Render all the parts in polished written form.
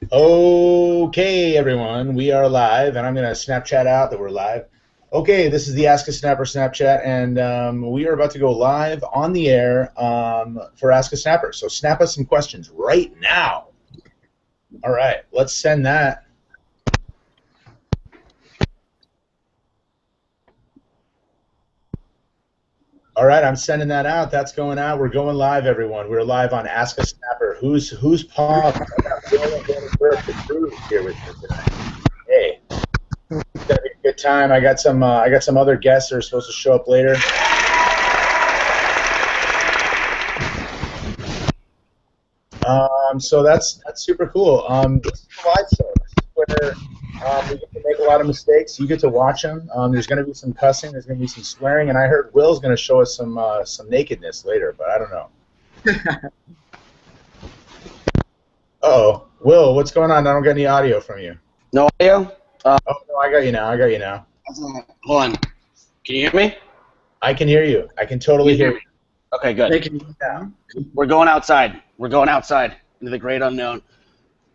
Okay, everyone, we are live, and I'm going to Snapchat out that we're live. Okay, this is the Ask a Snapper Snapchat, and we are about to go live on the air for Ask a Snapper. So snap us some questions right now. All right, let's send that. All right, I'm sending that out. That's going out. We're going live, everyone. We're live on Ask a Snapper. Who's pumped? I got Will and Danny Burke, the crew, here with me tonight. Hey. It's gonna be a good time. I got some other guests that are supposed to show up later. So that's super cool. This is a live show. This is where we get to make a lot of mistakes. You get to watch them. There's going to be some cussing. There's going to be some swearing, and I heard Will's going to show us some nakedness later, but I don't know. Uh-oh, Will, what's going on? I don't get any audio from you. No audio? Oh no, I got you now. Hold on. Can you hear me? I can hear you. I can totally hear you. Okay, good. We're going outside. We're going outside into the great unknown.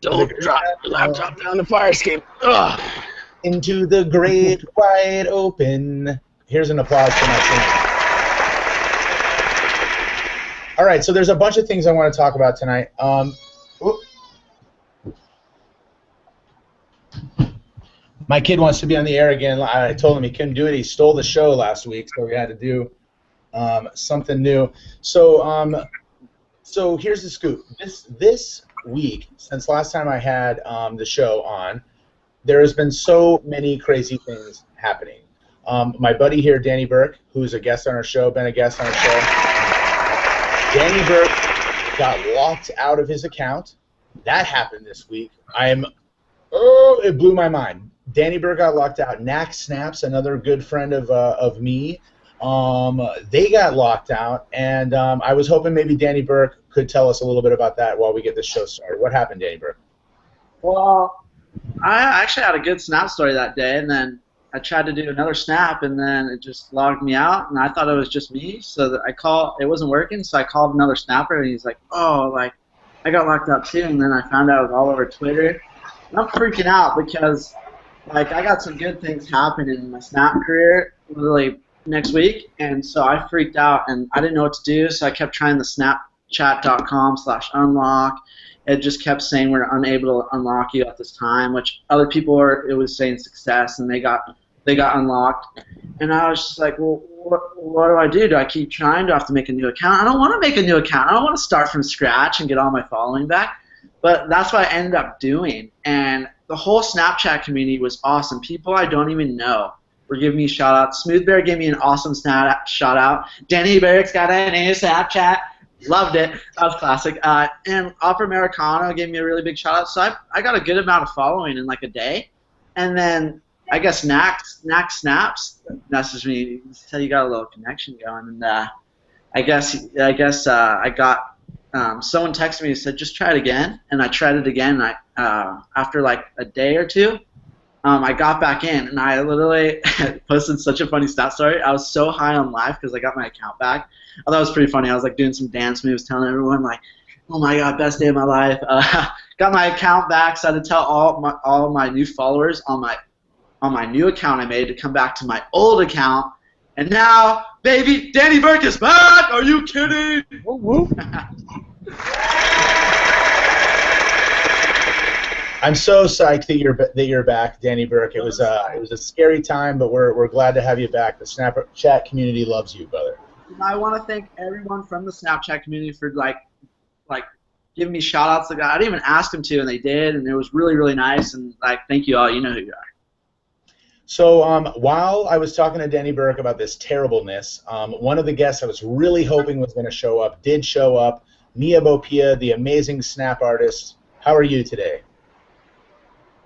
Don't drop your laptop down the fire escape. Ugh. Into the great wide open. Here's an applause for my team. All right, so there's a bunch of things I want to talk about tonight. My kid wants to be on the air again. I told him he couldn't do it. He stole the show last week, so we had to do something new. So here's the scoop. This week, since last time I had the show on, there has been so many crazy things happening. My buddy here, Danny Burke, who's a guest on our show, been a guest on our show. Danny Burke got locked out of his account. That happened this week. It blew my mind. Danny Burke got locked out. Knack Snaps, another good friend of me, they got locked out, and I was hoping maybe Danny Burke could tell us a little bit about that while we get this show started. What happened, Danny Burke? Well, I actually had a good snap story that day, and then I tried to do another snap, and then it just logged me out, and I thought it was just me, so that it wasn't working, so I called another snapper, and he's like, oh, like, I got locked out too, and then I found out it was all over Twitter, and I'm freaking out because, like, I got some good things happening in my snap career literally next week, and so I freaked out, and I didn't know what to do, so I kept trying the snapchat.com/unlock. It just kept saying we're unable to unlock you at this time, which other people it was saying success, and they got unlocked. And I was just like, well, what do I do? Do I keep trying? Do I have to make a new account? I don't want to make a new account. I don't want to start from scratch and get all my following back. But that's what I ended up doing. And the whole Snapchat community was awesome. People I don't even know were giving me shout-outs. Smooth Bear gave me an awesome shout-out. Danny Burke's got a new Snapchat. Loved it. That was classic. And Opera Americano gave me a really big shout-out. So I got a good amount of following in like a day. And then I guess Knack Snaps messaged me. He said you got a little connection going. And I guess I got someone texted me and said just try it again. And I tried it again. And after like a day or two, I got back in, and I literally posted such a funny stat story. I was so high on life because I got my account back. I thought it was pretty funny. I was like doing some dance moves, telling everyone like, "Oh my God, best day of my life!" Got my account back, so I had to tell all of my new followers on my new account I made to come back to my old account. And now, baby, Danny Burke is back. Are you kidding? Woo woo. I'm so psyched that you're back, Danny Burke. It was a scary time, but we're glad to have you back. The Snapchat community loves you, brother. I want to thank everyone from the Snapchat community for like giving me shout-outs. Like I didn't even ask them to, and they did, and it was really, really nice. And like, thank you all. You know who you are. So while I was talking to Danny Burke about this terribleness, one of the guests I was really hoping was going to show up did show up. Mia Bopia, the amazing snap artist. How are you today?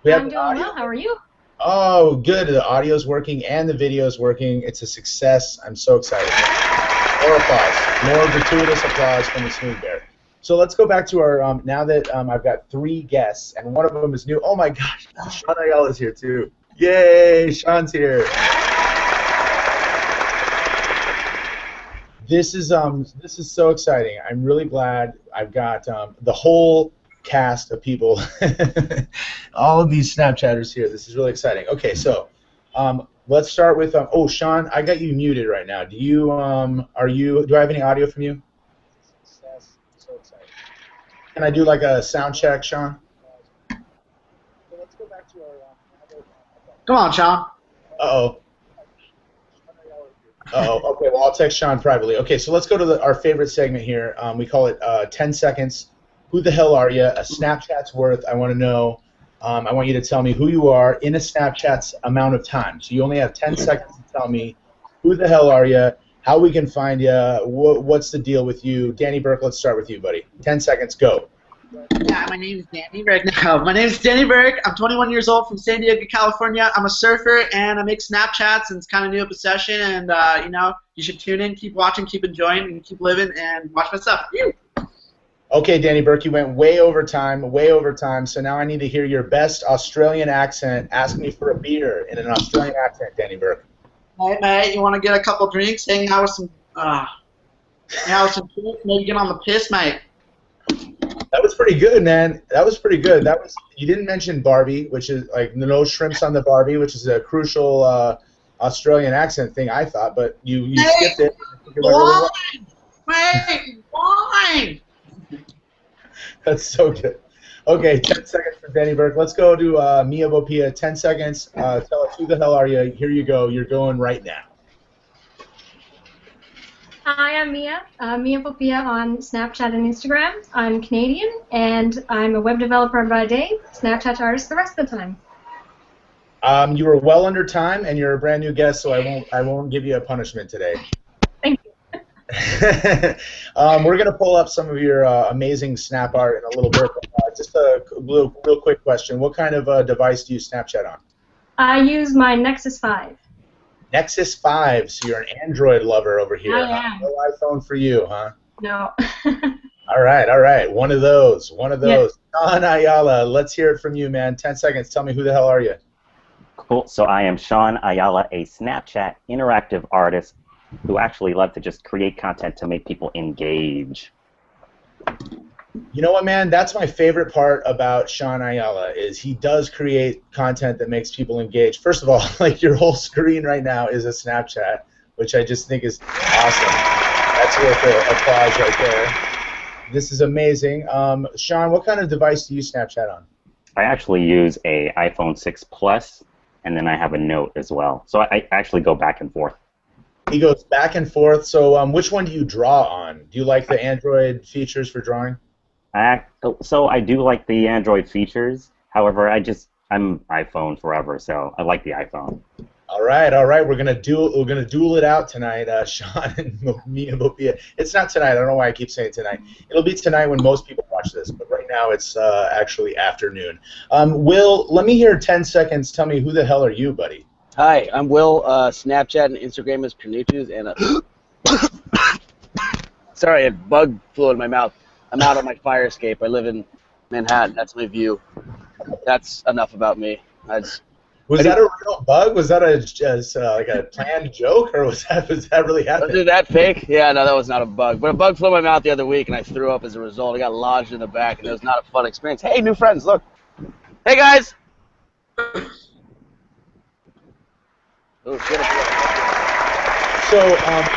I'm doing well. How are you? Oh, good. The audio's working and the video's working. It's a success. I'm so excited. More applause. More gratuitous applause from the Smooth Bear. So let's go back to our, now that I've got 3 guests, and one of them is new. Oh my gosh, Sean Ayala is here too. Yay, Sean's here. This is so exciting. I'm really glad I've got the whole cast of people, all of these Snapchatters here. This is really exciting. Okay, so let's start with. Oh, Sean, I got you muted right now. Do you? Do I have any audio from you? So exciting. Can I do like a sound check, Sean? So let's go back to our. Come on, Sean. Uh-oh. Uh-oh. Okay, well, I'll text Sean privately. Okay, so let's go to our favorite segment here. We call it 10 seconds. Who the hell are you? A Snapchat's worth. I want to know. I want you to tell me who you are in a Snapchat's amount of time. So you only have 10 seconds to tell me who the hell are you, how we can find you, what's the deal with you. Danny Burke, let's start with you, buddy. 10 seconds, go. Yeah, my name is Danny Burke. No, my name is Danny Burke. I'm 21 years old from San Diego, California. I'm a surfer, and I make Snapchats, and it's kind of new obsession. And you know, you should tune in, keep watching, keep enjoying, and keep living, and watch my stuff. Okay, Danny Burke, you went way over time, way over time. So now I need to hear your best Australian accent. Ask me for a beer in an Australian accent, Danny Burke. Hey, mate, you want to get a couple drinks, hang out with some, kids, maybe get on the piss, mate. That was pretty good, man. That was pretty good. That was. You didn't mention Barbie, which is like no shrimps on the Barbie, which is a crucial Australian accent thing, I thought, but you skipped it. Wine! Wine! That's so good. Okay, 10 seconds for Danny Burke. Let's go to Mia Bopia. 10 seconds. Tell us who the hell are you. Here you go. You're going right now. Hi, I'm Mia. Mia Bopia on Snapchat and Instagram. I'm Canadian, and I'm a web developer by day, Snapchat artist the rest of the time. You were well under time, and you're a brand new guest, so I won't give you a punishment today. Thank you. We're gonna pull up some of your amazing snap art in a little bit. Just a real quick question: what kind of device do you Snapchat on? I use my Nexus 5. Nexus 5. So you're an Android lover over here. I am. No iPhone for you, huh? No. All right. One of those. Yes. Sean Ayala, let's hear it from you, man. 10 seconds. Tell me who the hell are you? Cool. So I am Sean Ayala, a Snapchat interactive artist who actually love to just create content to make people engage. You know what, man? That's my favorite part about Sean Ayala is he does create content that makes people engage. First of all, like your whole screen right now is a Snapchat, which I just think is awesome. That's worth an applause right there. This is amazing. Sean, what kind of device do you Snapchat on? I actually use a iPhone 6 Plus, and then I have a Note as well. So I actually go back and forth. He goes back and forth. So which one do you draw on? Do you like the Android features for drawing? So I do like the Android features. However, I'm iPhone forever, so I like the iPhone. All right. We're gonna duel it out tonight, Sean and Mia Bopia. It's not tonight. I don't know why I keep saying tonight. It'll be tonight when most people watch this, but right now it's actually afternoon. Will, let me hear 10 seconds. Tell me who the hell are you, buddy? Hi, I'm Will. Snapchat and Instagram is Pernutus, and sorry, a bug flew in my mouth. I'm out on my fire escape. I live in Manhattan. That's my view. That's enough about me. Was that a real bug? Was that like a planned joke, or was that really happening? Was that fake? Yeah, no, that was not a bug. But a bug flew in my mouth the other week, and I threw up as a result. I got lodged in the back, and it was not a fun experience. Hey, new friends, look. Hey, guys. Oh, shit. So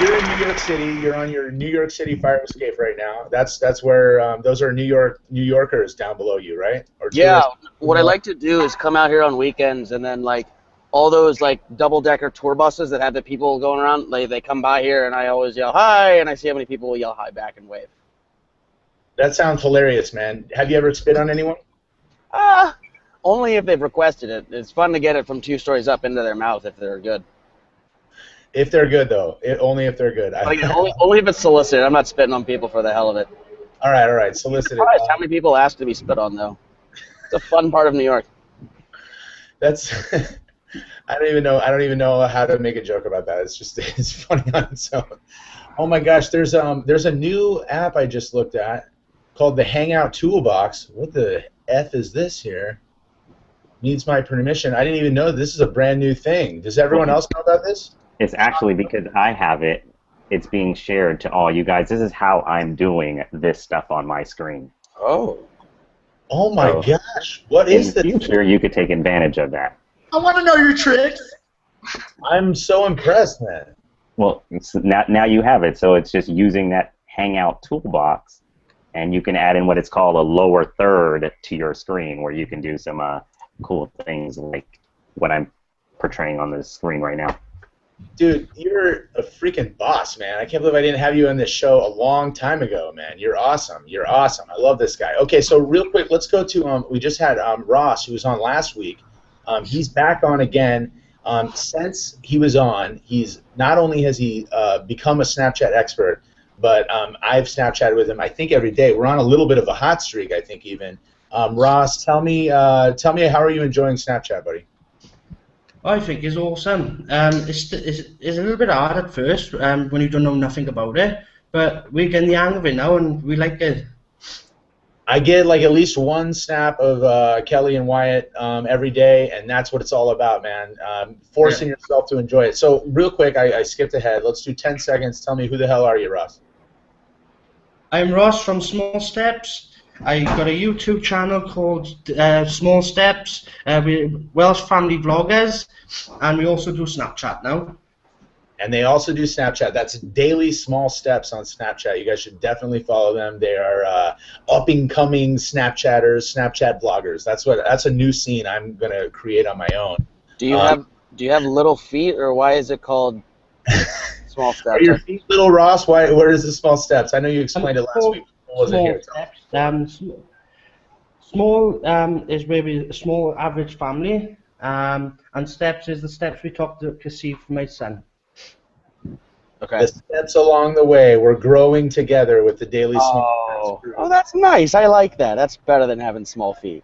you're in New York City. You're on your New York City fire escape right now. That's where those are New Yorkers down below you, right? Or yeah. What I like to do is come out here on weekends, and then like all those like double-decker tour buses that have the people going around. They come by here, and I always yell hi, and I see how many people will yell hi back and wave. That sounds hilarious, man. Have you ever spit on anyone? Only if they've requested it. It's fun to get it from 2 stories up into their mouth if they're good. If they're good, though. Only if they're good. Only if it's solicited. I'm not spitting on people for the hell of it. All right. Solicited. How many people ask to be spit on, though? It's a fun part of New York. That's. I don't even know how to make a joke about that. It's funny on its own. Oh my gosh, there's a new app I just looked at called the Hangout Toolbox. What the F is this here? Needs my permission. I didn't even know this is a brand new thing. Does everyone else know about this? It's actually because I have it. It's being shared to all you guys. This is how I'm doing this stuff on my screen. Oh. Oh my So, gosh! What in is the this? future, you could take advantage of that. I want to know your tricks. I'm so impressed, man. Well, now you have it. So it's just using that Hangout toolbox, and you can add in what it's called a lower third to your screen, where you can do some cool things like what I'm portraying on the screen right now. Dude, you're a freaking boss, man. I can't believe I didn't have you on this show a long time ago, man. You're awesome. You're awesome. I love this guy. Okay, so real quick, let's go to we just had Ross, who was on last week. He's back on again. Since he was on, he's not only has he become a Snapchat expert, but I've Snapchatted with him, I think, every day. We're on a little bit of a hot streak, I think, even. Ross, tell me, how are you enjoying Snapchat, buddy? I think it's awesome. It's a little bit hard at first when you don't know nothing about it, but we're getting the hang of it now, and we like it. I get like at least one snap of Kelly and Wyatt every day, and that's what it's all about, man. Forcing yourself to enjoy it. So real quick, I skipped ahead. Let's do 10 seconds. Tell me, who the hell are you, Ross? I'm Ross from Small Steps. I got a YouTube channel called Small Steps. We're Welsh family vloggers, and we also do Snapchat now. And they also do Snapchat. That's Daily Small Steps on Snapchat. You guys should definitely follow them. They are up-and-coming Snapchatters, Snapchat vloggers. That's a new scene I'm gonna create on my own. Do you have little feet, or why is it called Small Steps? Are your feet little, Ross? Where is the Small Steps? I know you explained it last week. Small Steps. Small is maybe a small average family, and steps is the steps we took to conceive for my son. Okay. The steps along the way. We're growing together with the Daily Small Steps. Oh, that's nice. I like that. That's better than having small feet.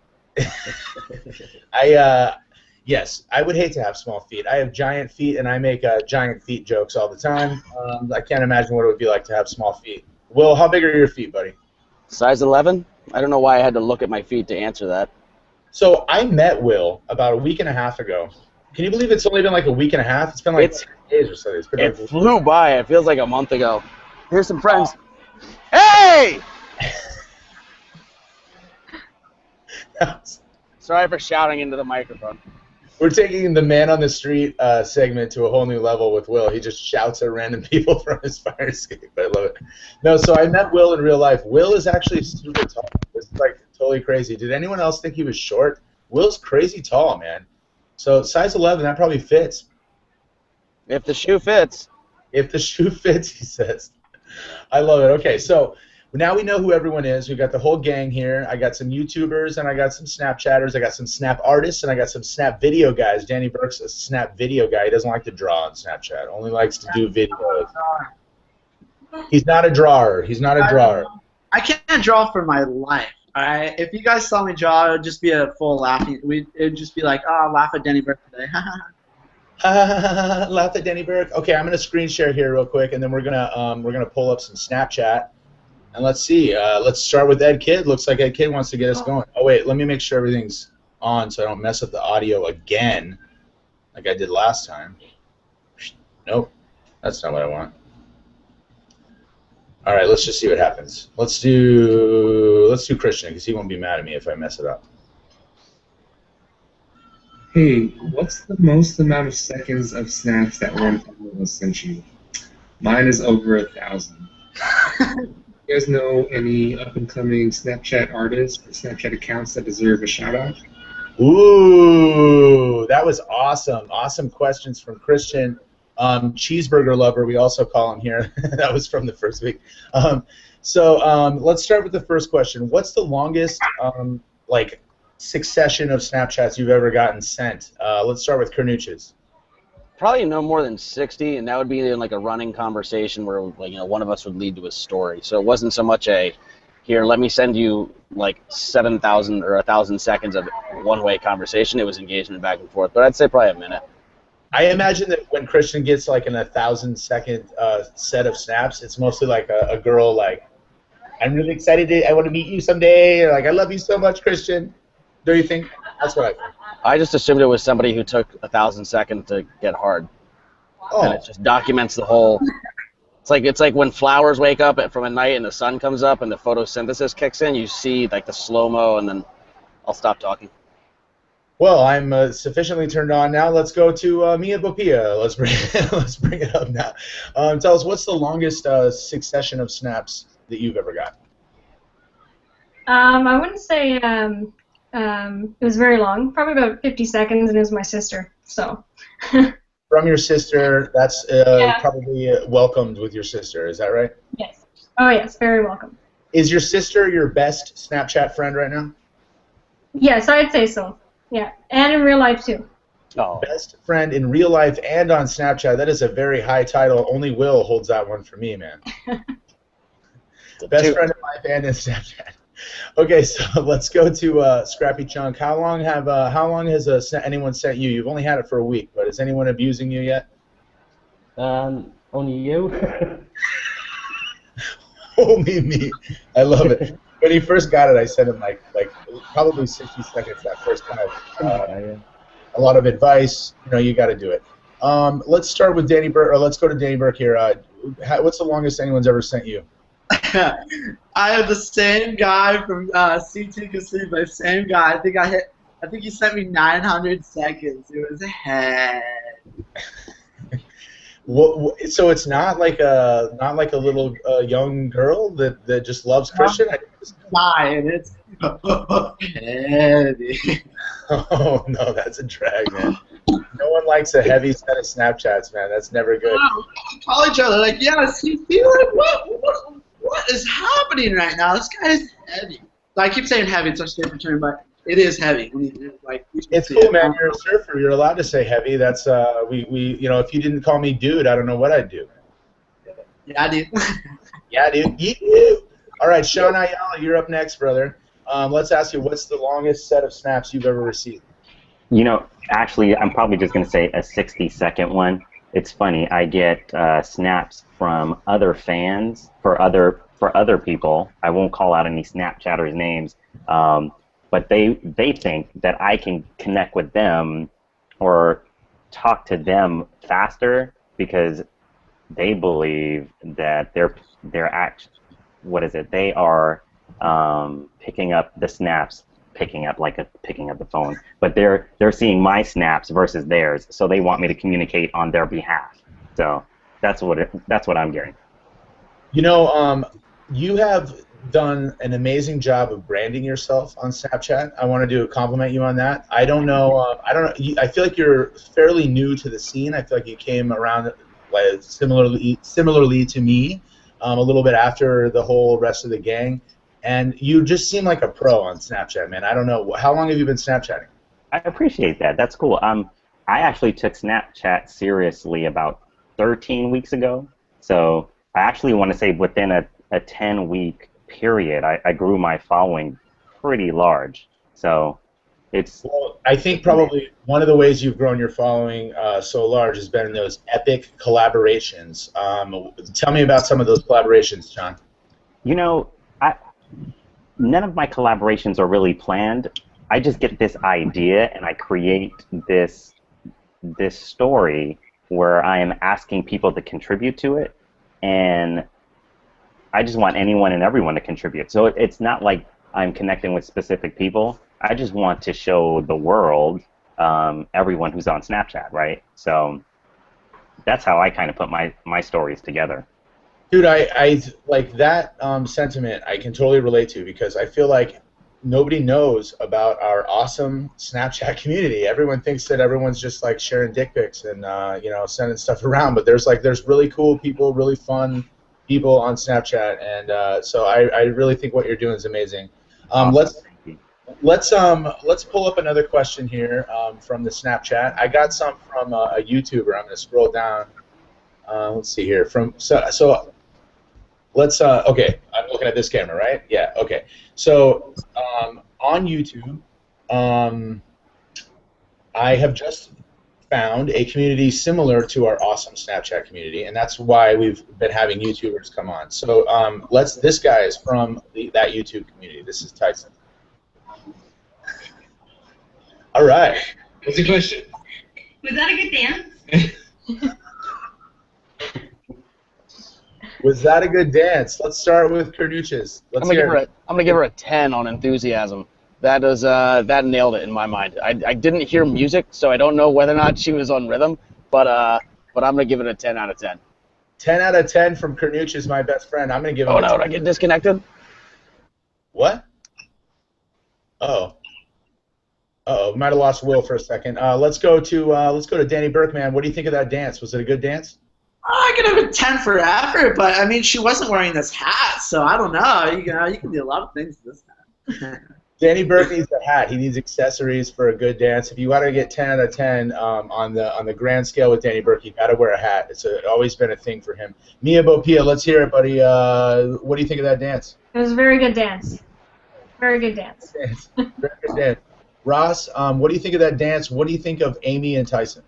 Yes, I would hate to have small feet. I have giant feet, and I make giant feet jokes all the time. I can't imagine what it would be like to have small feet. Will, how big are your feet, buddy? Size 11? I don't know why I had to look at my feet to answer that. So I met Will about a week and a half ago. Can you believe it's only been like a week and a half? It's been like 10 days or so. It flew by. It feels like a month ago. Here's some friends. Hey! Sorry for shouting into the microphone. We're taking the man on the street segment to a whole new level with Will. He just shouts at random people from his fire escape. I love it. No, so I met Will in real life. Will is actually super tall. It's like totally crazy. Did anyone else think he was short? Will's crazy tall, man. So size 11, that probably fits. If the shoe fits. If the shoe fits, he says. I love it. Okay, so now we know who everyone is. We've got the whole gang here. I got some YouTubers, and I got some Snapchatters. I got some Snap artists, and I got some Snap video guys. Danny Burke's a Snap video guy. He doesn't like to draw on Snapchat. Only likes to do videos. He's not a drawer. He's not a drawer. I can't draw for my life. Alright, if you guys saw me draw, it would just be a full laughing. It'd just be like, oh, laugh at Danny Burke today. Laugh at Danny Burke. Okay, I'm gonna screen share here real quick, and then we're gonna pull up some Snapchat, and let's see. Let's start with Ed Kidd. Looks like Ed Kidd wants to get us going. Oh wait, let me make sure everything's on so I don't mess up the audio again, like I did last time. Nope, that's not what I want. All right, let's just see what happens. Let's do Christian, because he won't be mad at me if I mess it up. Hey, what's the most amount of seconds of snaps that one will send you? Mine is over 1,000. You guys know any up-and-coming Snapchat artists or Snapchat accounts that deserve a shout-out? Ooh, that was awesome. Awesome questions from Christian. Cheeseburger lover, we also call him here. That was from the first week. So let's start with the first question. What's the longest like succession of Snapchats you've ever gotten sent? Let's start with Carnuches. Probably no more than 60, and that would be in like a running conversation where, like, you know, one of us would lead to a story. So it wasn't so much a, here, let me send you like 7,000 or 1,000 seconds of one-way conversation. It was engagement back and forth, but I'd say probably a minute. I imagine that when Christian gets like an 1,000-second set of snaps, it's mostly like a girl like, I'm really excited. I want to meet you someday. Or like, I love you so much, Christian. Do you think? That's what I think. I just assumed it was somebody who took 1,000 seconds to get hard. Oh. And it just documents the whole. It's like when flowers wake up from a night and the sun comes up and the photosynthesis kicks in. You see like the slow mo and then I'll stop talking. Well, I'm sufficiently turned on now. Let's go to Mia Bopia. Let's bring it up now. Tell us, what's the longest succession of snaps that you've ever got? I wouldn't say it was very long. Probably about 50 seconds, and it was my sister. So. From your sister, that's Yeah. probably welcomed with your sister. Is that right? Yes. Oh yes, very welcome. Is your sister your best Snapchat friend right now? Yes, I'd say so. Yeah, and in real life too. Oh. Best friend in real life and on Snapchat. That is a very high title. Only Will holds that one for me, man. Best friend in life and in Snapchat. Okay, so let's go to Scrappy Chunk. How long has anyone sent you? You've only had it for a week, but is anyone abusing you yet? Only you. Only me. I love it. When he first got it, I sent him like probably 60 seconds that first time. Yeah. A lot of advice. You got to do it. Let's start with Danny Burke, or let's go to Danny Burke here. What's the longest anyone's ever sent you? I have the same guy from CT Casino, same guy. I think he sent me 900 seconds. It was head. So it's not like a little young girl that just loves Christian? Guy, and it's heavy. Oh no, that's a drag, man. No one likes a heavy set of Snapchats, man. That's never good. Wow. We call each other like, yeah, CT, like what is happening right now? This guy is heavy. I keep saying heavy, it's such a different term, but it is heavy. It's cool, man. You're a surfer. You're allowed to say heavy. That's if you didn't call me dude, I don't know what I'd do. Yeah, dude. Yeah, dude. Yeah. All right, Sean Ayala, you're up next, brother. Let's ask you, what's the longest set of snaps you've ever received? Actually, I'm probably just going to say a 60-second one. It's funny. I get snaps from other fans for other people. I won't call out any Snapchatters' names, but they think that I can connect with them or talk to them faster because they believe that they are picking up the snaps, picking up the phone, but they're seeing my snaps versus theirs, so they want me to communicate on their behalf. So that's what I'm getting. You have done an amazing job of branding yourself on Snapchat. I want to compliment you on that. I don't know. I feel like you're fairly new to the scene. I feel like you came around like similarly to me, a little bit after the whole rest of the gang. And you just seem like a pro on Snapchat, man. I don't know. How long have you been Snapchatting? I appreciate that. That's cool. I actually took Snapchat seriously about 13 weeks ago. So I actually want to say within a 10-week period, I grew my following pretty large. So it's... Well, I think probably one of the ways you've grown your following so large has been in those epic collaborations. Tell me about some of those collaborations, John. None of my collaborations are really planned. I just get this idea and I create this story where I am asking people to contribute to it, and I just want anyone and everyone to contribute. So it's not like I'm connecting with specific people. I just want to show the world everyone who's on Snapchat, right? So that's how I kind of put my stories together. Dude, I like that sentiment. I can totally relate to, because I feel like nobody knows about our awesome Snapchat community. Everyone thinks that everyone's just like sharing dick pics and sending stuff around, but there's really cool people, really fun people on Snapchat, and so I really think what you're doing is amazing. Awesome. Let's pull up another question here from the Snapchat. I got some from a YouTuber. I'm going to scroll down. Let's see here. Let's okay, I'm looking at this camera, right? Yeah, okay. So on YouTube, I have just found a community similar to our awesome Snapchat community, and that's why we've been having YouTubers come on. So this guy is from that YouTube community. This is Tyson. All right. What's the question? Was that a good dance? Was that a good dance? Let's start with Carduches. I'm gonna give her a 10 on enthusiasm. That nailed it in my mind. I didn't hear music, so I don't know whether or not she was on rhythm, but I'm gonna give it a 10 out of 10. 10 out of 10 from Kernuch is my best friend. I'm gonna give him. Oh no, did I get disconnected? What? Uh-oh. Uh-oh, might have lost Will for a second. Let's go to Danny Berkman. What do you think of that dance? Was it a good dance? I could have a 10 for effort, but I mean, she wasn't wearing this hat, so I don't know. You can do a lot of things with this hat. Danny Burke needs a hat. He needs accessories for a good dance. If you want to get 10 out of 10 on the grand scale with Danny Burke, you got to wear a hat. It's always been a thing for him. Mia Bopia, let's hear it, buddy. What do you think of that dance? It was a very good dance. Very good dance. Very good dance. Ross, what do you think of that dance? What do you think of Amy and Tyson?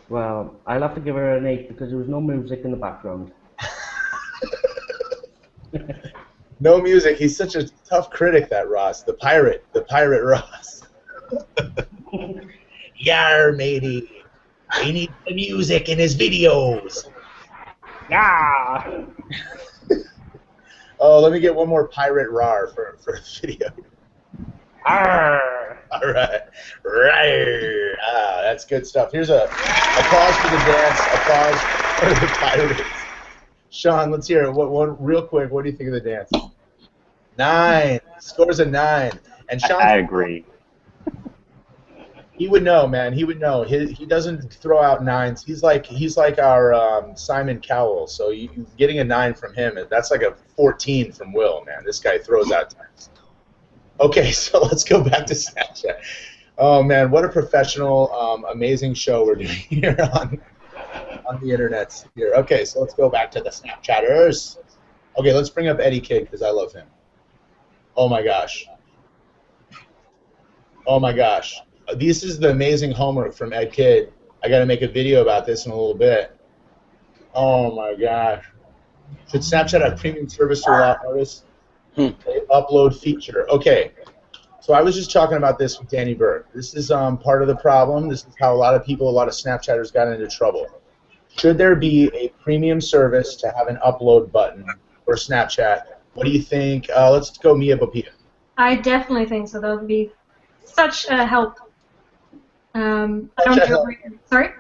Well, I'll have to give her an 8 because there was no music in the background. No music. He's such a tough critic, that Ross. The pirate Ross. Yar, matey. He needs the music in his videos. Yeah. Oh, let me get one more pirate rar for the video. Arr. All right. Rar. Ah, that's good stuff. Here's a applause for the dance. Applause for the pirates. Sean, let's hear it. What real quick, what do you think of the dance? 9. Scores a 9. And Sean, I agree. he would know, man. He would know. He doesn't throw out 9s. He's like our Simon Cowell. So you getting a 9 from him, that's like a 14 from Will, man. This guy throws out 10s. Okay, so let's go back to Snapchat. Oh man, what a professional, amazing show we're doing here on the internet here. Okay, so let's go back to the Snapchatters. Okay, let's bring up Eddie Kidd because I love him. Oh my gosh. Oh my gosh. This is the amazing homework from Ed Kidd. I got to make a video about this in a little bit. Oh my gosh. Should Snapchat have premium service to allow artists? Upload feature. Okay. So I was just talking about this with Danny Burke. This is part of the problem. This is how a lot of Snapchatters got into trouble. Should there be a premium service to have an upload button for Snapchat? What do you think? Let's go Mia Bopia. I definitely think so. That would be such a help. I don't jailbreak. Sorry?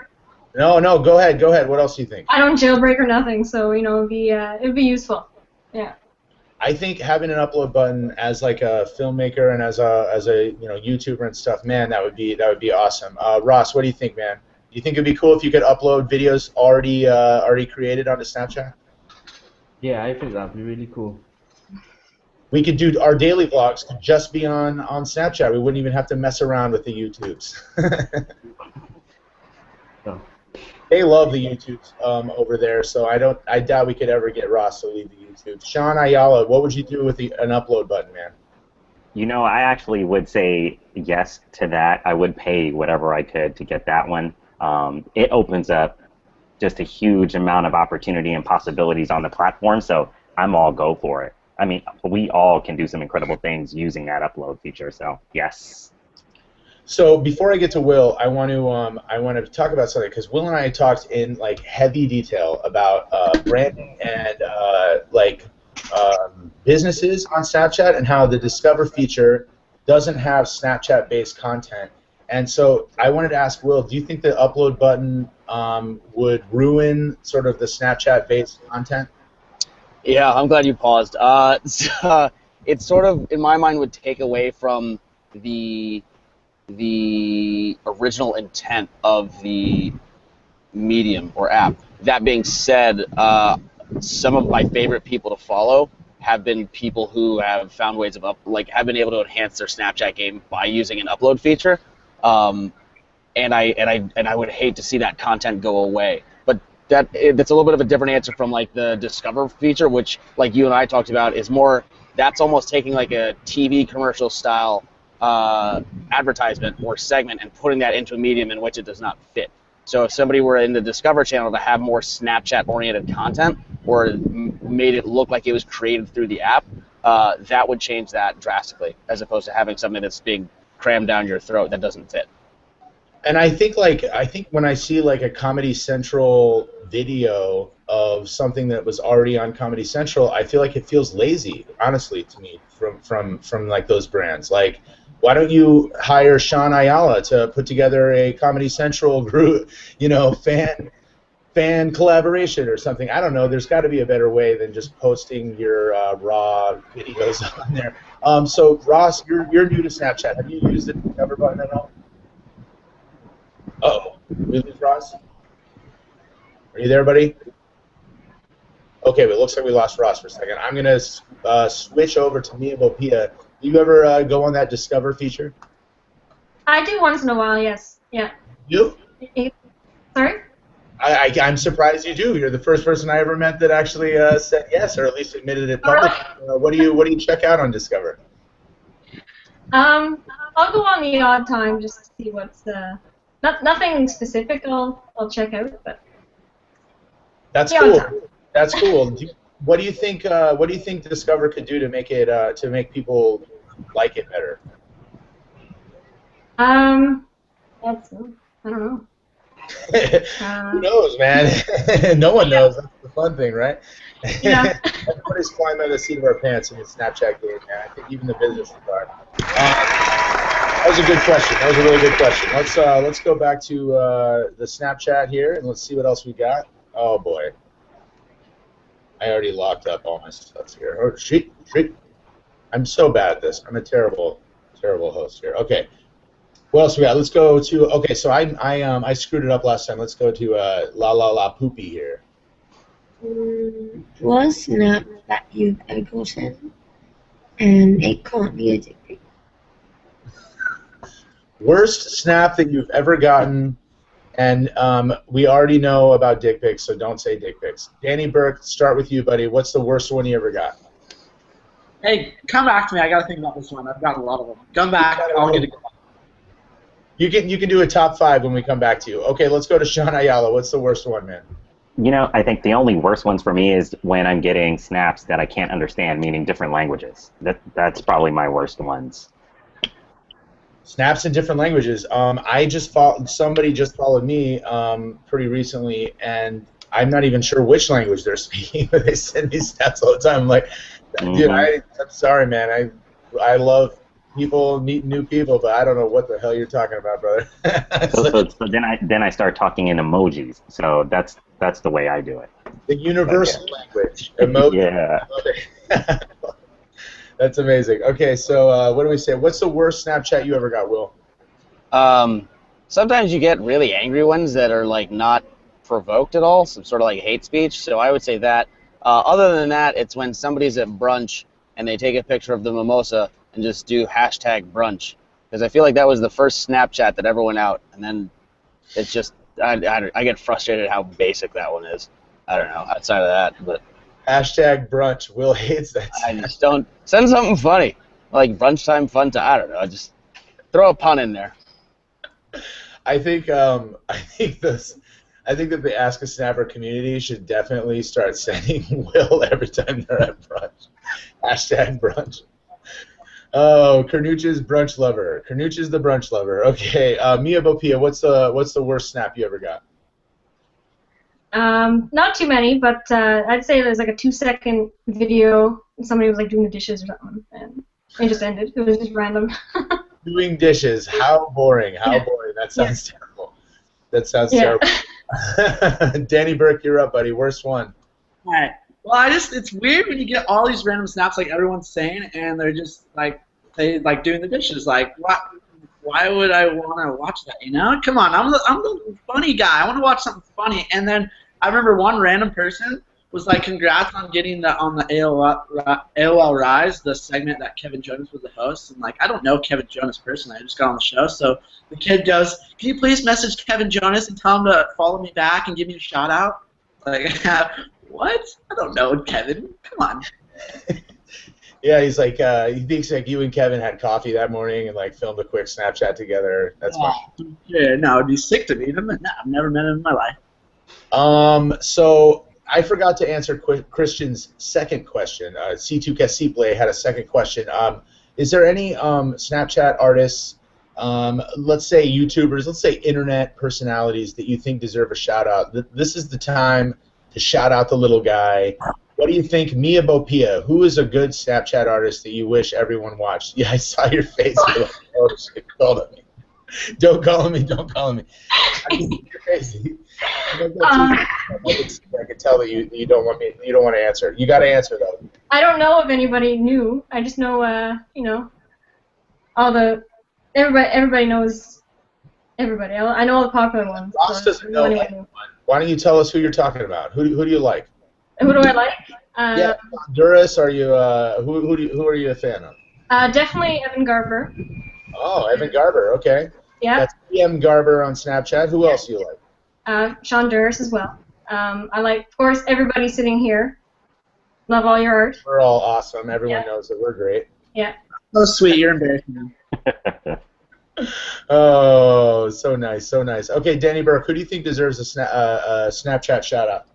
No, go ahead. What else do you think? I don't jailbreak or nothing, so it'd be useful. Yeah. I think having an upload button as like a filmmaker and as a YouTuber and stuff, man, that would be awesome. Ross, what do you think, man? Do you think it'd be cool if you could upload videos already created onto Snapchat? Yeah, I think that'd be really cool. We could do our daily vlogs could just be on Snapchat. We wouldn't even have to mess around with the YouTubes. No. They love the YouTubes over there, so I doubt we could ever get Ross to leave the YouTube. Sean Ayala, what would you do with an upload button, man? You know, I actually would say yes to that. I would pay whatever I could to get that one. It opens up just a huge amount of opportunity and possibilities on the platform, so I'm all go for it. I mean, we all can do some incredible things using that upload feature, so yes. So before I get to Will, I want to talk about something because Will and I talked in like heavy detail about branding and businesses on Snapchat and how the Discover feature doesn't have Snapchat-based content. And so I wanted to ask Will, do you think the upload button would ruin sort of the Snapchat-based content? Yeah, I'm glad you paused. It sort of, in my mind, would take away from the original intent of the medium or app. That being said, some of my favorite people to follow have been people who have found ways of have been able to enhance their Snapchat game by using an upload feature. And I would hate to see that content go away. But that's a little bit of a different answer from like the Discover feature, which like you and I talked about is more. That's almost taking like a TV commercial style advertisement or segment and putting that into a medium in which it does not fit. So if somebody were in the Discover channel to have more Snapchat-oriented content or made it look like it was created through the app, that would change that drastically, as opposed to having something that's being crammed down your throat that doesn't fit. And I think when I see like a Comedy Central video of something that was already on Comedy Central, I feel like it feels lazy, honestly, to me, from like those brands. Like, why don't you hire Sean Ayala to put together a Comedy Central group, fan collaboration or something? I don't know. There's got to be a better way than just posting your raw videos on there. So Ross, you're new to Snapchat. Have you used the cover button at all? Uh-oh, we lose Ross? Are you there, buddy? Okay, but it looks like we lost Ross for a second. I'm going to switch over to Mia Bopia. Do you ever go on that Discover feature? I do once in a while, yes. Yeah. You? Sorry? I'm surprised you do. You're the first person I ever met that actually said yes, or at least admitted it publicly. What do you check out on Discover? I'll go on the odd time just to see what's nothing specific. I'll check out, but that's cool. That's cool. What do you think? What do you think Discover could do to make it to make people like it better? I don't know. Who knows, man? No one knows. That's the fun thing, right? Yeah. Everybody's flying by the seat of our pants in the Snapchat game, man. I think even the businesses are. That was a good question. That was a really good question. Let's go back to the Snapchat here and let's see what else we got. Oh boy, I already locked up all my stuff here. Oh shit. I'm so bad at this. I'm a terrible host here. Okay. What else we got? Let's go to. Okay, so I screwed it up last time. Let's go to La La La Poopy here. Worst snap that you've ever gotten, and it can't be a dick pic. Worst snap that you've ever gotten, and we already know about dick pics, so don't say dick pics. Danny Burke, start with you, buddy. What's the worst one you ever got? Hey, come back to me. I got to think about this one. I've got a lot of them. Come back. I'll get it. You can do a top 5 when we come back to you. Okay, let's go to Sean Ayala. What's the worst one, man? I think the only worst ones for me is when I'm getting snaps that I can't understand, meaning different languages. That's probably my worst ones. Snaps in different languages. Somebody just followed me pretty recently, and I'm not even sure which language they're speaking, but they send me snaps all the time. I'm like, dude, I'm sorry, man. I love people, meeting new people, but I don't know what the hell you're talking about, brother. so then I start talking in emojis. So that's the way I do it. The universal language. Emoji. Yeah. That's amazing. Okay, so what do we say? What's the worst Snapchat you ever got, Will? Sometimes you get really angry ones that are like not provoked at all, some sort of like hate speech. So I would say that. Other than that, it's when somebody's at brunch and they take a picture of the mimosa and just do #brunch, because I feel like that was the first Snapchat that ever went out, and then it's just I get frustrated how basic that one is. I don't know outside of that, but #brunch. Will hates that. I just don't send something funny like brunch time fun time. I don't know. Just throw a pun in there. I think that the Ask a Snapper community should definitely start sending Will every time they're at brunch. #brunch. Oh, Carnucci's brunch lover. Carnucci's the brunch lover. Okay, Mia Bopia, what's the worst snap you ever got? Not too many, but I'd say there's like a 2-second video. Somebody was like doing the dishes or something, and it just ended. It was just random. Doing dishes. How boring. How boring. That sounds terrible. That sounds terrible. Danny Burke, you're up, buddy. Worst one. All right. Well, it's weird when you get all these random snaps like everyone's saying, and they're just like doing the dishes. Like, why would I want to watch that? Come on, I'm the funny guy. I want to watch something funny. And then I remember one random person was like, "Congrats on getting on the AOL Rise, the segment that Kevin Jonas was the host." And like, I don't know Kevin Jonas personally. I just got on the show, so the kid goes, "Can you please message Kevin Jonas and tell him to follow me back and give me a shout out?" Like. What? I don't know, Kevin. Come on. Yeah, he's like, he thinks like you and Kevin had coffee that morning and like filmed a quick Snapchat together. That's fine. Yeah, no, it'd be sick to meet him. No, I've never met him in my life. So I forgot to answer Christian's second question. C2 Casiple had a second question. Is there any Snapchat artists, let's say YouTubers, let's say internet personalities that you think deserve a shout out? This is the time to shout out the little guy. What do you think, Mia Bopia? Who is a good Snapchat artist that you wish everyone watched? Yeah, I saw your face. You're like, oh, shit, call on me. Don't call on me. Don't call on me. I can see your face. I can tell that you don't want me. You don't want to answer. You got to answer though. I don't know if anybody knew. I just know, you know, all the everybody knows everybody. I know all the popular ones. Ross doesn't know anyone. Why don't you tell us who you're talking about? Who do you like? Who do I like? Yeah, Honduras. Are you who are you a fan of? Definitely Evan Garber. Oh, Evan Garber. Okay. Yeah. That's PM Garber on Snapchat. Who else do you like? Sean Duras as well. I like, of course, everybody sitting here. Love all your art. We're all awesome. Everyone knows that we're great. Yeah. Oh, sweet. You're embarrassing me. Oh, so nice, so nice. Okay, Danny Burke, who do you think deserves a Snapchat shout-out?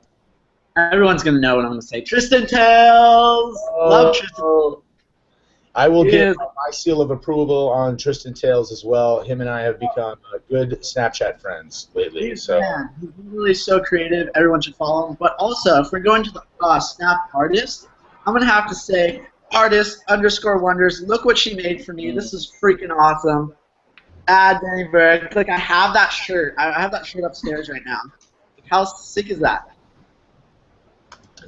Everyone's going to know what I'm going to say. Tristan Tales! Love Tristan. I will give my seal of approval on Tristan Tales as well. Him and I have become good Snapchat friends lately. So. Yeah, he's really so creative. Everyone should follow him. But also, if we're going to the Snap artist, I'm going to have to say artist_wonders. Look what she made for me. This is freaking awesome. Danny Burke. Like, I have that shirt. I have that shirt upstairs right now. Like, how sick is that?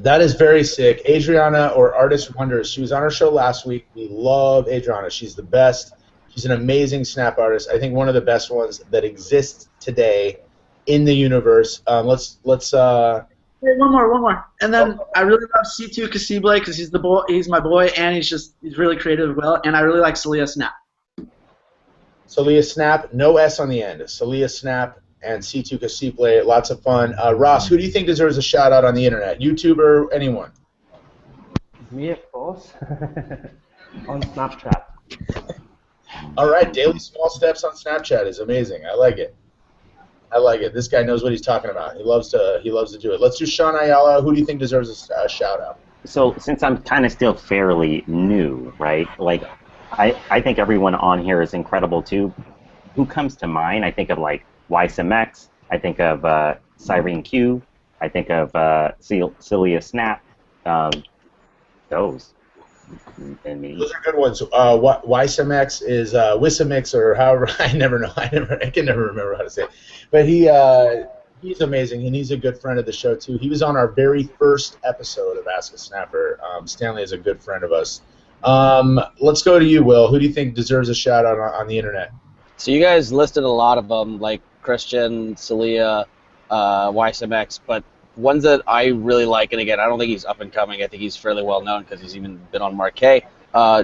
That is very sick. Adriana, or Artist Wonders, she was on our show last week. We love Adriana. She's the best. She's an amazing snap artist. I think one of the best ones that exists today in the universe. Let's. Wait, one more. And then I really love C2 Casible because he's my boy, and he's really creative as well. And I really like Celia Snap. Celia Snap, no S on the end. Celia Snap and C2 Casible, lots of fun. Ross, who do you think deserves a shout out on the internet? YouTuber, anyone? Me, of course. On Snapchat. All right, Daily Small Steps on Snapchat is amazing. I like it. I like it. This guy knows what he's talking about. He loves to do it. Let's do Sean Ayala. Who do you think deserves a shout out? So since I'm kind of still fairly new, right? Like, I think everyone on here is incredible too. Who comes to mind? I think of like YSMX. I think of Cyrene Q. I think of Celia Snap. Those. And me. Those are good ones. YSMX is Wissamix, or however. I never know. I can never remember how to say it. But he's amazing, and he's a good friend of the show too. He was on our very first episode of Ask a Snapper. Stanley is a good friend of us. Let's go to you, Will. Who do you think deserves a shout out on the internet? So you guys listed a lot of them, like Christian, Celia, YSMX, but ones that I really like, and again, I don't think he's up and coming. I think he's fairly well known because he's even been on Marquee.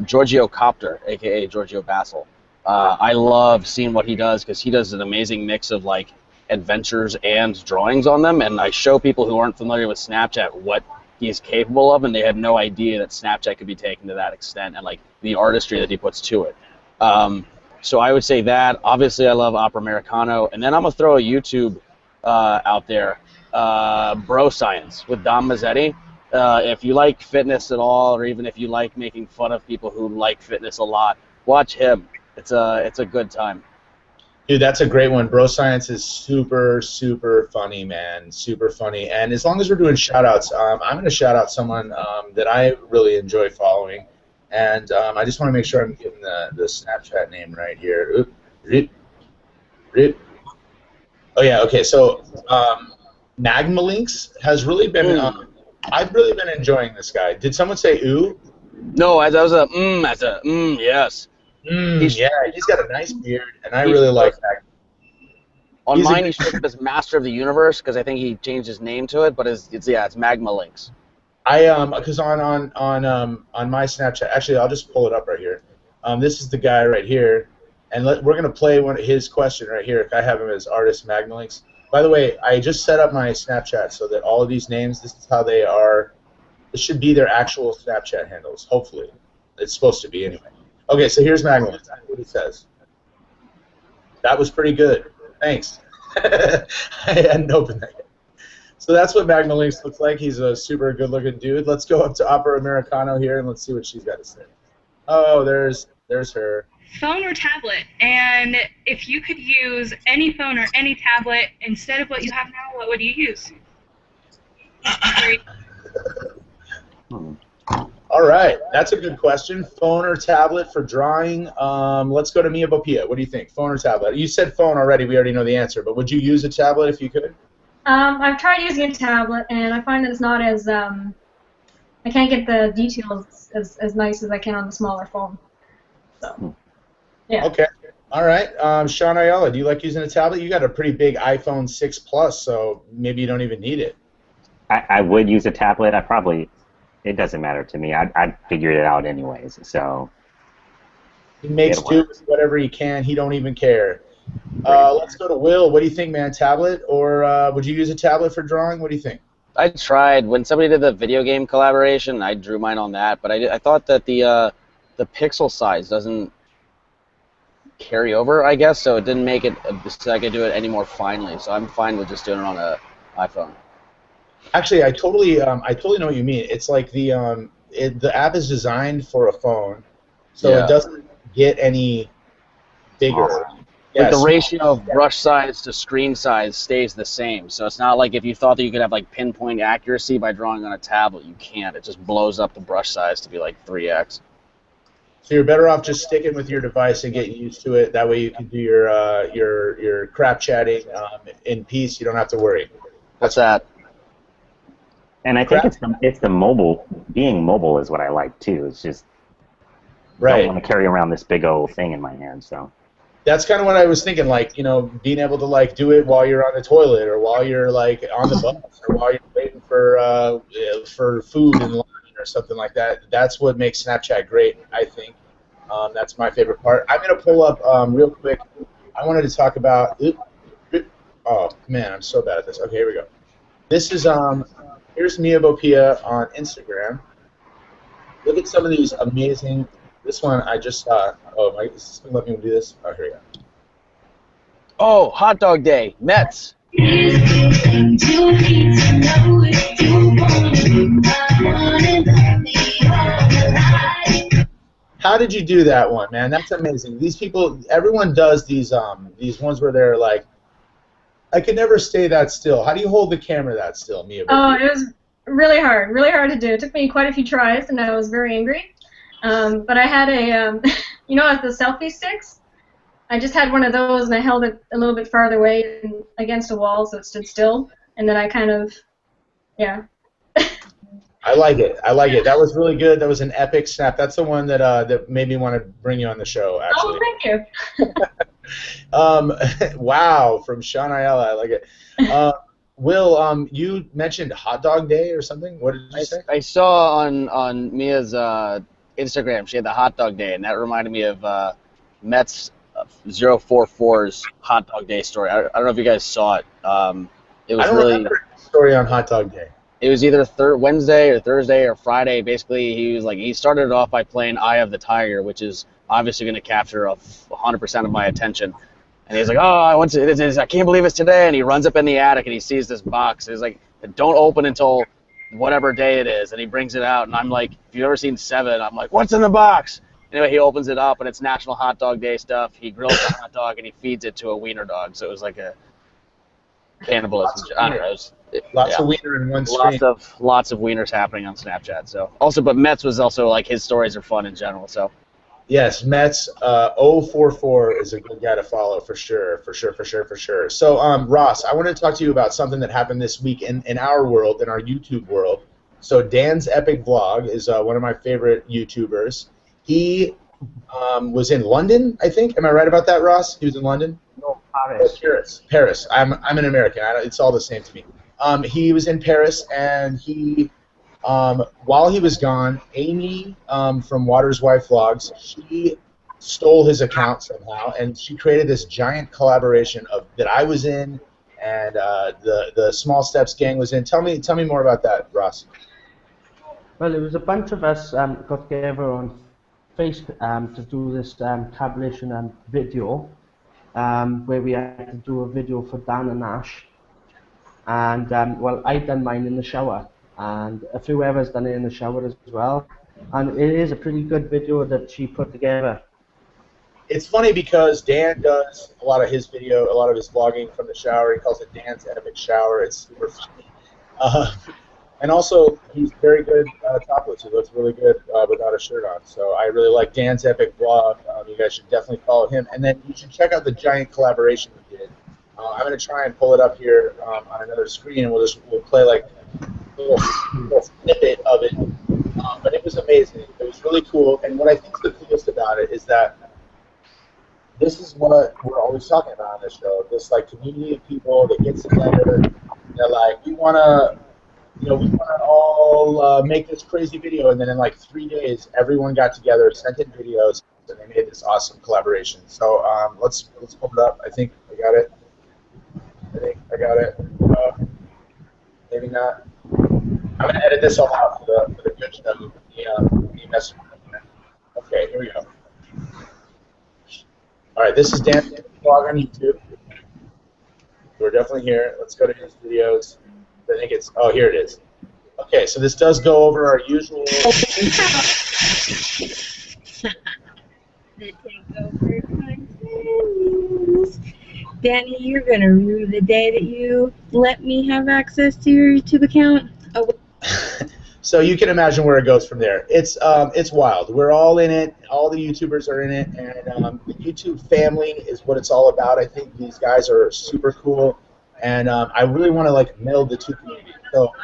Giorgio Copter, aka Giorgio Bassel. I love seeing what he does because he does an amazing mix of like adventures and drawings on them, and I show people who aren't familiar with Snapchat what he is capable of, and they have no idea that Snapchat could be taken to that extent, and like the artistry that he puts to it. So I would say that. Obviously, I love Opera Americano, and then I'm gonna throw a YouTube out there. Bro Science with Dom Mazzetti. If you like fitness at all, or even if you like making fun of people who like fitness a lot, watch him. It's a good time. Dude, that's a great one. Bro Science is super, super funny, man. Super funny. And as long as we're doing shout-outs, I'm going to shout out someone that I really enjoy following. And I just want to make sure I'm getting the Snapchat name right here. Rip. Oh, yeah, okay. So Magma Links has really been I've really been enjoying this guy. Did someone say ooh? No, that was a yes. Yeah, he's got a nice beard, and I really like that. On mine, he showed up as Master of the Universe because I think he changed his name to it, but it's Magma Links. Because on my Snapchat, actually, I'll just pull it up right here. This is the guy right here, and we're gonna play his question right here. I have him as artist Magma Links. By the way, I just set up my Snapchat so that all of these names, this is how they are. This should be their actual Snapchat handles. Hopefully, it's supposed to be anyway. Okay, so here's Magma Links. That's what it says. That was pretty good. Thanks. I hadn't opened that yet. So that's what Magma Links looks like. He's a super good-looking dude. Let's go up to Opera Americano here, and let's see what she's got to say. Oh, there's her. Phone or tablet, and if you could use any phone or any tablet instead of what you have now, what would you use? Great. All right, that's a good question. Phone or tablet for drawing? Let's go to Mia Bopia. What do you think? Phone or tablet? You said phone already. We already know the answer. But would you use a tablet if you could? I've tried using a tablet, and I find that it's not as I can't get the details as nice as I can on the smaller phone. So, yeah. Okay. All right. Sean Ayala, do you like using a tablet? You got a pretty big iPhone 6 Plus, so maybe you don't even need it. I would use a tablet. It doesn't matter to me. I'd figure it out anyways. So he makes do with whatever he can. He don't even care. Let's go to Will. What do you think, man? Tablet or would you use a tablet for drawing? What do you think? I tried when somebody did the video game collaboration. I drew mine on that, but I thought that the pixel size doesn't carry over, I guess, so it didn't make it so I could do it any more finely. So I'm fine with just doing it on a iPhone. Actually, I totally know what you mean. It's like the app is designed for a phone, so it doesn't get any bigger. Like the ratio of brush size to screen size stays the same. So it's not like if you thought that you could have like pinpoint accuracy by drawing on a tablet, you can't. It just blows up the brush size to be like 3x. So you're better off just sticking with your device and getting used to it. That way you can do your crap chatting in peace. You don't have to worry. That's that. And I think it's the mobile. Being mobile is what I like too. It's just I don't want to carry around this big old thing in my hand. So that's kind of what I was thinking. Like, you know, being able to like do it while you're on the toilet or while you're like on the bus or while you're waiting for food in line or something like that. That's what makes Snapchat great, I think. That's my favorite part. I'm gonna pull up real quick. I wanted to talk about. Oh man, I'm so bad at this. Okay, here we go. This is here's Mia Bopia on Instagram. Look at some of these amazing. This one I just saw. Oh, my, is this gonna let me do this? Oh, here we go. Oh, hot dog day, Mets. How did you do that one, man? That's amazing. These people, everyone does these ones where they're like, I could never stay that still. How do you hold the camera that still, Mia? Oh, it was really hard to do. It took me quite a few tries, and I was very angry. But I had a, you know, the selfie sticks? I just had one of those, and I held it a little bit farther away against a wall so it stood still, and then I kind of, yeah. I like it. I like it. That was really good. That was an epic snap. That's the one that that made me want to bring you on the show, actually. Oh, thank you. Wow, from Sean Ayala. I like it. Will, you mentioned Hot Dog Day or something. What did you say? I saw on Mia's Instagram, she had the Hot Dog Day, and that reminded me of Mets 044's Hot Dog Day story. I don't know if you guys saw it. It was really remember the story on Hot Dog Day. It was either Wednesday or Thursday or Friday. Basically, he started it off by playing Eye of the Tiger, which is obviously going to capture 100% of my attention. And he's like, oh, I can't believe it's today. And he runs up in the attic and he sees this box. He's like, don't open until whatever day it is. And he brings it out. And I'm like, if you've ever seen Seven, I'm like, what's in the box? Anyway, he opens it up and it's National Hot Dog Day stuff. He grills the hot dog and he feeds it to a wiener dog. So it was like a cannibalism. I don't know. Lots of wiener in one screen. Lots of wieners happening on Snapchat. So also, but Mets was also like his stories are fun in general. So yes, Mets 044 is a good guy to follow for sure. So Ross, I wanted to talk to you about something that happened this week in our world, in our YouTube world. So Dan's Epic Vlog is one of my favorite YouTubers. He was in London, I think. Am I right about that, Ross? He was in London. No, Paris. Paris. I'm an American. It's all the same to me. He was in Paris, and he, while he was gone, Amy from Water's Wife Vlogs, she stole his account somehow, and she created this giant collaboration that I was in, and the Small Steps gang was in. Tell me more about that, Ross. Well, it was a bunch of us got together on Facebook to do this collaboration video, where we had to do a video for Dan and Ash. And well, I done mine in the shower, and a few others done it in the shower as well. And it is a pretty good video that she put together. It's funny because Dan does a lot of his vlogging from the shower. He calls it Dan's Epic Shower. It's super funny. And also, he's very good topless. He looks really good without a shirt on. So I really like Dan's epic vlog. You guys should definitely follow him. And then you should check out the giant collaboration we did. I'm going to try and pull it up here on another screen, and we'll play like a little snippet of it. But it was amazing. It was really cool. And what I think is the coolest about it is that this is what we're always talking about on this show. This like community of people that gets together. They're like, we want to all make this crazy video, and then in like 3 days, everyone got together, sent in videos, and they made this awesome collaboration. So let's pull it up. I think I got it. Maybe not. I'm gonna edit this all out for the good stuff. The message. Okay, here we go. All right, this is Dan's vlog on YouTube. We're definitely here. Let's go to his videos. I think it's, oh, here it is. Okay, so this does go over our usual. The takeover continues. Danny, you're going to rue the day that you let me have access to your YouTube account. Oh. So you can imagine where it goes from there. It's wild. We're all in it. All the YouTubers are in it, and the YouTube family is what it's all about. I think these guys are super cool, and I really want to like meld the two communities. So,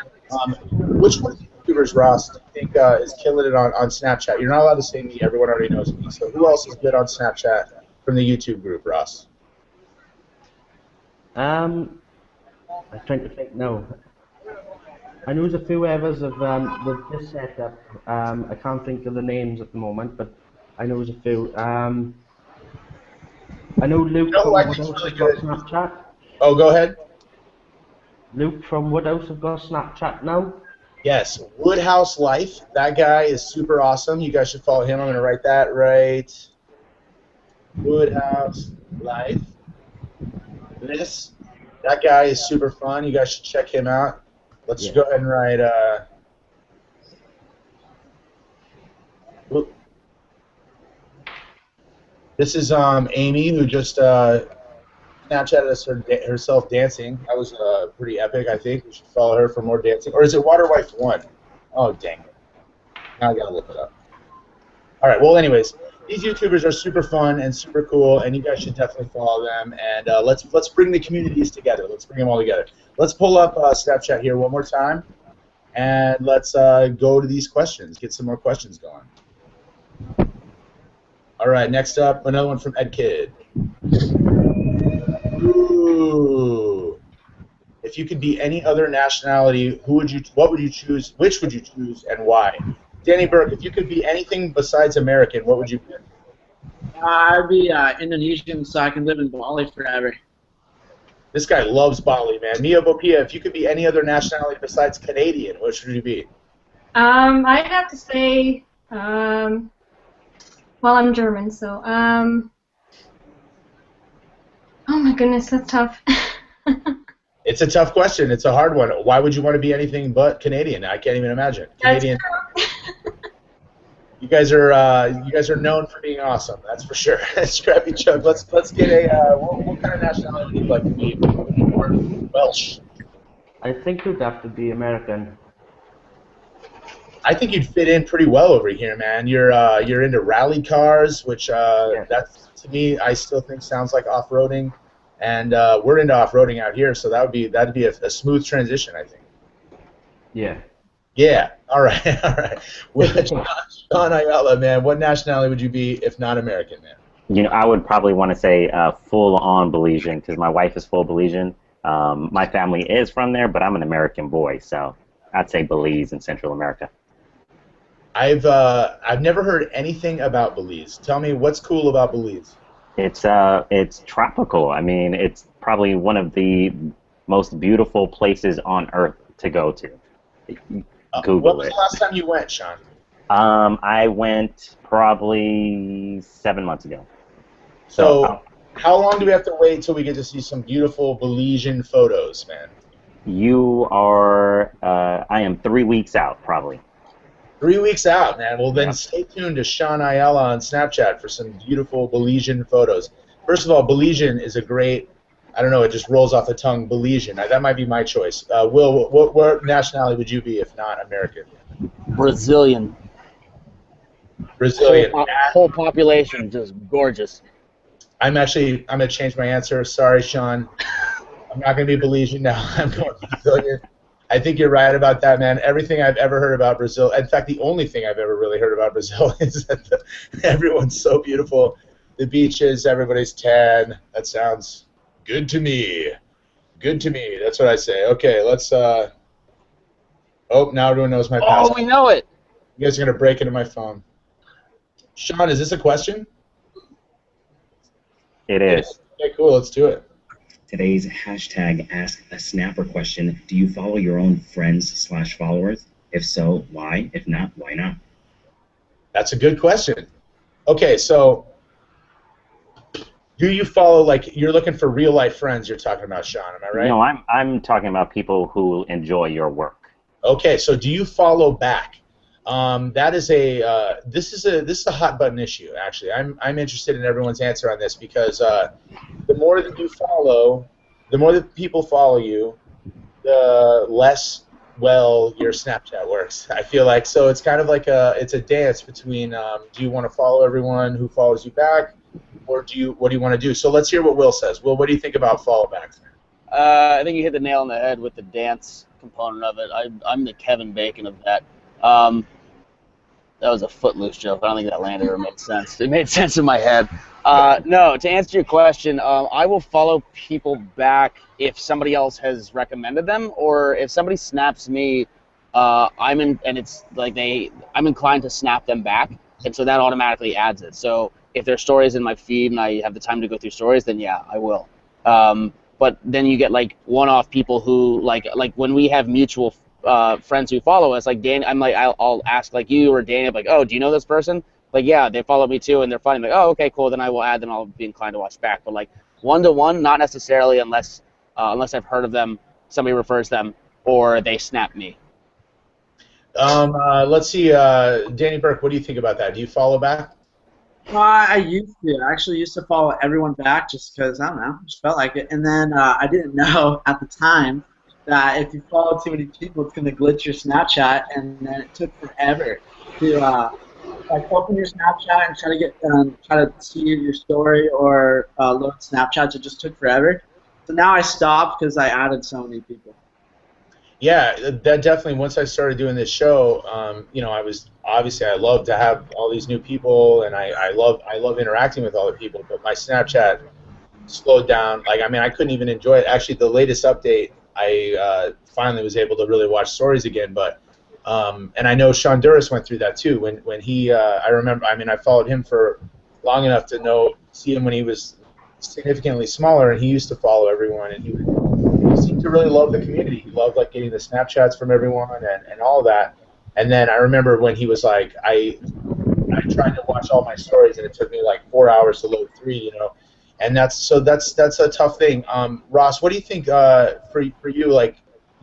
which one of the YouTubers, Ross, do you think is killing it on Snapchat? You're not allowed to say me. Everyone already knows me. So who else is good on Snapchat from the YouTube group, Ross? I'm trying to think now. I know there's a few others of with this setup. I can't think of the names at the moment, but I know there's a few. I know Luke from Woodhouse has got Snapchat. Oh, go ahead. Luke from Woodhouse has got Snapchat now. Yes, Woodhouse Life. That guy is super awesome. You guys should follow him. I'm going to write that right. Woodhouse Life. That guy is super fun. You guys should check him out. Let's go ahead and write. This is Amy, who just Snapchatted us herself dancing. That was pretty epic. I think we should follow her for more dancing. Or is it Waterwife 1? Oh dang it! Now I gotta look it up. All right. Well, anyways, these YouTubers are super fun and super cool, and you guys should definitely follow them. And let's bring the communities together. Let's bring them all together. Let's pull up Snapchat here one more time, and let's go to these questions. Get some more questions going. All right. Next up, another one from Ed Kid. Ooh. If you could be any other nationality, what would you choose? Which would you choose, and why? Danny Burke, if you could be anything besides American, what would you be? I'd be Indonesian, so I can live in Bali forever. This guy loves Bali, man. Mia Bopia, if you could be any other nationality besides Canadian, what should you be? I'd have to say, well, I'm German, so, oh my goodness, that's tough. It's a tough question. It's a hard one. Why would you want to be anything but Canadian? I can't even imagine. Canadian. You guys are known for being awesome. That's for sure. Scrappy Chuck. Let's get a what kind of nationality would you like to be? Or Welsh. I think you'd have to be American. I think you'd fit in pretty well over here, man. You're into rally cars, which that's to me I still think sounds like off-roading, and we're into off-roading out here, so that'd be a smooth transition, I think. Yeah. Yeah. All right. All right. Well, Sean Ayala, man, what nationality would you be if not American, man? You know, I would probably want to say full-on Belizean because my wife is full Belizean. My family is from there, but I'm an American boy, so I'd say Belize in Central America. I've never heard anything about Belize. Tell me what's cool about Belize. It's tropical. I mean, it's probably one of the most beautiful places on earth to go to. Google What was it. the last time you went, Sean? I went probably 7 months ago. So how long do we have to wait till we get to see some beautiful Belizean photos, man? You are, I am 3 weeks out, probably. 3 weeks out, man. Well, then stay tuned to Sean Ayala on Snapchat for some beautiful Belizean photos. First of all, Belizean is a great I don't know, it just rolls off the tongue, Belizean. That might be my choice. Will, what nationality would you be if not American? Brazilian. Brazilian. Whole population, just gorgeous. I'm going to change my answer. Sorry, Sean. I'm not going to be Belizean now. I'm going Brazilian. I think you're right about that, man. Everything I've ever heard about Brazil, in fact, the only thing I've ever really heard about Brazil is that everyone's so beautiful. The beaches, everybody's tan. That sounds good to me. Good to me. That's what I say. Okay, let's. Oh, now everyone knows my password. Oh, we know it. You guys are going to break into my phone. Sean, is this a question? It is. Okay, cool. Let's do it. Today's hashtag Ask a Snapper question: do you follow your own friends/followers? If so, why? If not, why not? That's a good question. Okay, so do you follow, like, you're looking for real life friends? You're talking about, Sean? Am I right? No, I'm talking about people who enjoy your work. Okay, so do you follow back? That is this is a hot button issue, actually. I'm interested in everyone's answer on this because the more that you follow, the more that people follow you, the less well your Snapchat works. I feel like so it's kind of like it's a dance between do you want to follow everyone who follows you back, or what do you want to do? So let's hear what Will says. Will, what do you think about follow backs? I think you hit the nail on the head with the dance component of it. I'm the Kevin Bacon of that. That was a Footloose joke. I don't think that landed or made sense. It made sense in my head. No, to answer your question, I will follow people back if somebody else has recommended them, or if somebody snaps me, I'm inclined to snap them back, and so that automatically adds it. So if there's stories in my feed and I have the time to go through stories, then yeah, I will. But then you get like one-off people who like when we have mutual friends who follow us, like Dan, I'll ask like you or Daniel, like, oh, do you know this person? Like, yeah, they follow me too, and they're funny. Like, oh, okay, cool. Then I will add them. I'll be inclined to watch back. But like one-to-one, not necessarily unless I've heard of them, somebody refers them, or they snap me. Let's see, Danny Burke. What do you think about that? Do you follow back? Well, I used to. I actually used to follow everyone back just because, I don't know, just felt like it. And then I didn't know at the time that if you follow too many people, it's going to glitch your Snapchat, and then it took forever to like open your Snapchat and try to see your story or load Snapchats. It just took forever. So now I stopped because I added so many people. Yeah, that definitely. Once I started doing this show, I love to have all these new people, and I love interacting with other people. But my Snapchat slowed down. Like, I mean, I couldn't even enjoy it. Actually, the latest update, I finally was able to really watch stories again. But and I know Sean Duras went through that too. When he, I remember. I mean, I followed him for long enough to see him when he was significantly smaller, and he used to follow everyone, and he seemed to really love the community. He loved like getting the Snapchats from everyone and all of that. And then I remember when he was like, I tried to watch all my stories, and it took me like 4 hours to load 3, And that's a tough thing. Ross, what do you think for you, like